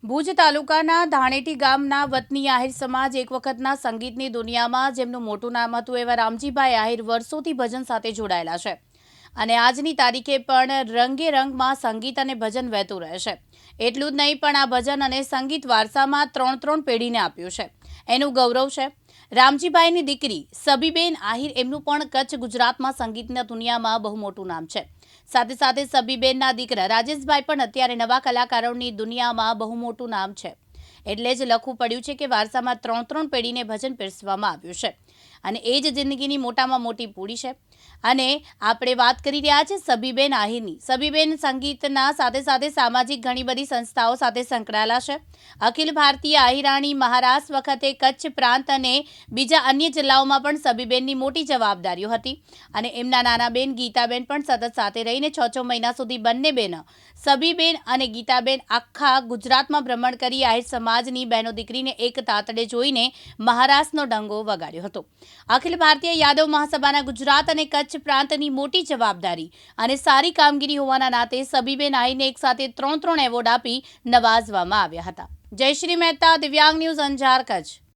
ભુજ તાલુકાના ધાણેટી ગામના વતની આહિર સમાજ એક વખતના સંગીતની દુનિયામાં જેમનું મોટું નામ હતું એવા રામજીભાઈ આહિર વર્ષોથી ભજન સાથે જોડાયેલા છે અને આજની તારીખે પણ રંગે રંગમાં સંગીત અને ભજન વહેતું રહે છે। એટલું જ નહીં પણ આ ભજન અને સંગીત વારસામાં ત્રણ પેઢીને આપ્યું છે, એનું ગૌરવ છે। રામજીભાઈની દીકરી સબીબેન આહિર એમનું પણ કચ્છ ગુજરાતમાં સંગીતની દુનિયામાં બહુ મોટું નામ છે। સાથે સાથે સબીબેનના દીકરા રાજેશભાઈ પણ અત્યારે નવા કલાકારોની દુનિયામાં બહુ મોટું નામ છે, એટલે જ લખવું પડ્યું છે કે વારસામાં ત્રણ પેઢીને ભજન પીરસવામાં આવ્યું છે અને એ જ જિંદગીની મોટામાં મોટી પૂરી છે। અને આપણે વાત કરી રહ્યા છે સબીબેન આહિરની। સબીબેન સંગીતના સાથે સાથે સામાજિક ઘણી બધી સંસ્થાઓ સાથે સંકળાયેલા છે। અખિલ ભારતીય આહિરાણી મહારાષ્ટ્ર વખતે કચ્છ પ્રાંત અને બીજા અન્ય જિલ્લાઓમાં પણ સબીબેનની મોટી જવાબદારીઓ હતી અને એમના નાના બેન ગીતાબેન પણ સતત સાથે રહીને 6 મહિના સુધી બંને બહેનો સબીબેન અને ગીતાબેન આખા ગુજરાતમાં ભ્રમણ કરી આહિર સમાજની બહેનો દીકરીને એક તાતડે જોઈને મહારાષ્ટ્રનો ડંકો વગાડ્યો હતો। અખિલ ભારતીય યાદવ મહાસભાના ગુજરાત અને કચ્છ પ્રાંતની મોટી જવાબદારી અને સારી કામગીરી હોવાના નાતે સબીબેન આહિરને એક સાથે ત્રણ એવોર્ડ આપી નવાજવામાં આવ્યા હતા। જયશ્રી મહેતા, દિવ્યાંગ ન્યૂઝ, અંજાર, કચ્છ।